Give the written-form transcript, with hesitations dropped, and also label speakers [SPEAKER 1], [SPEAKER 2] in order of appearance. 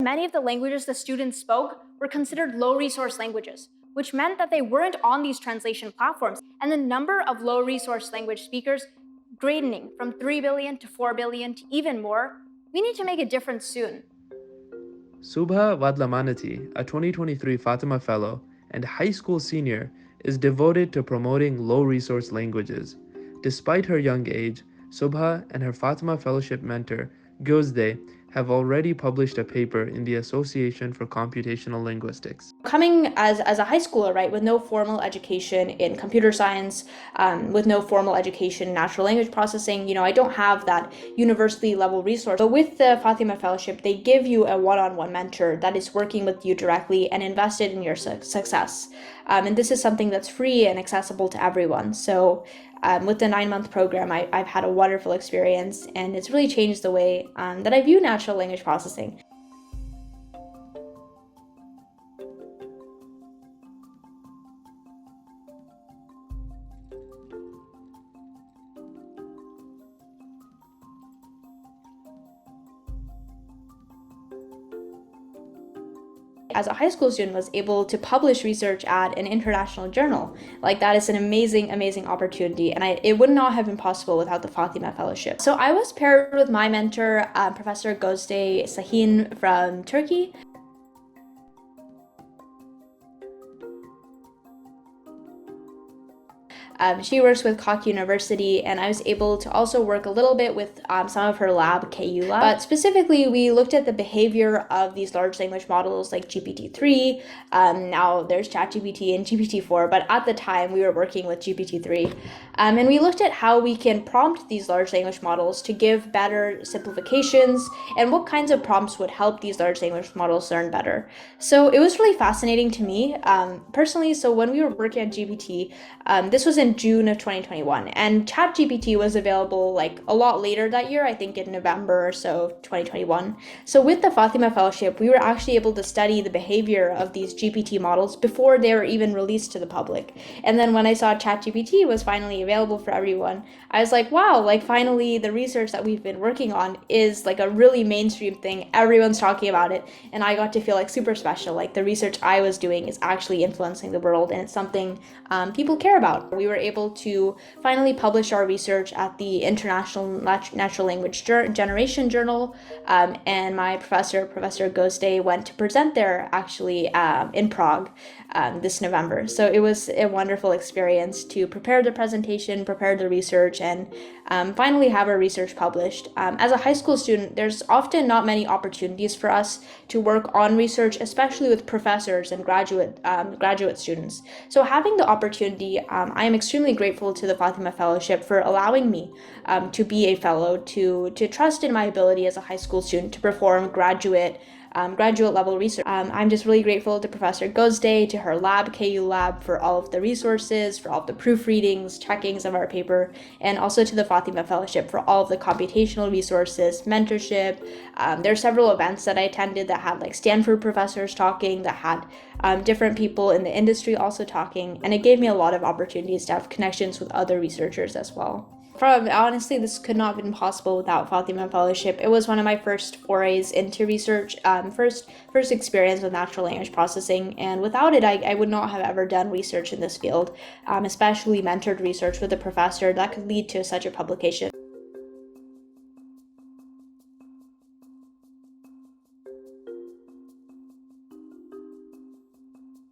[SPEAKER 1] Many of the languages the students spoke were considered low-resource languages, which meant that they weren't on these translation platforms, and the number of low-resource language speakers grading from 3 billion to 4 billion to even more. We need to make a difference soon.
[SPEAKER 2] Subhadra Vadlamannati, a 2023 Fatima Fellow and high school senior, is devoted to promoting low-resource languages. Despite her young age, Subha and her Fatima Fellowship mentor, Gozde, have already published a paper in the Association for Computational Linguistics.
[SPEAKER 3] Coming as a high schooler, right, with no formal education in computer science, with no formal education in natural language processing, I don't have that university level resource. But with the Fatima Fellowship, they give you a one-on-one mentor that is working with you directly and invested in your success. And this is something that's free and accessible to everyone. So with the 9-month program, I've had a wonderful experience, and it's really changed the way that I view natural language processing. As a high school student, was able to publish research at an international journal. Like, that is an amazing, amazing opportunity, and it would not have been possible without the Fatima Fellowship. So I was paired with my mentor, Professor Gozde Sahin from Turkey. She works with Koç University, and I was able to also work a little bit with some of her lab, KU lab. But specifically, we looked at the behavior of these large language models like GPT-3. Now there's ChatGPT and GPT-4, but at the time we were working with GPT-3. And we looked at how we can prompt these large language models to give better simplifications and what kinds of prompts would help these large language models learn better. So it was really fascinating to me personally. So when we were working on GPT, this was in June of 2021, and ChatGPT was available like a lot later that year, I think in November or so of 2021. So with the Fatima Fellowship, we were actually able to study the behavior of these GPT models before they were even released to the public. And then when I saw ChatGPT was finally available for everyone, I was like, wow, like finally the research that we've been working on is like a really mainstream thing. Everyone's talking about it, and I got to feel like super special. Like the research I was doing is actually influencing the world, and it's something people care about. We were able to finally publish our research at the International Natural Language Generation Journal, and my Professor Gozde, went to present there actually in Prague this November. So it was a wonderful experience to prepare the presentation, prepare the research, and finally have our research published. As a high school student, there's often not many opportunities for us to work on research, especially with professors and graduate students. So having the opportunity, I am extremely grateful to the Fatima Fellowship for allowing me to be a fellow, to trust in my ability as a high school student to perform graduate level research. I'm just really grateful to Professor Gozde, to her lab, KU lab, for all of the resources, for all of the proofreadings, checkings of our paper, and also to the Fatima Fellowship for all of the computational resources, mentorship. There are several events that I attended that had like Stanford professors talking, that had different people in the industry also talking, and it gave me a lot of opportunities to have connections with other researchers as well. Honestly, this could not have been possible without Fatima Fellowship. It was one of my first forays into research, first experience with natural language processing, and without it, I would not have ever done research in this field, especially mentored research with a professor that could lead to such a publication.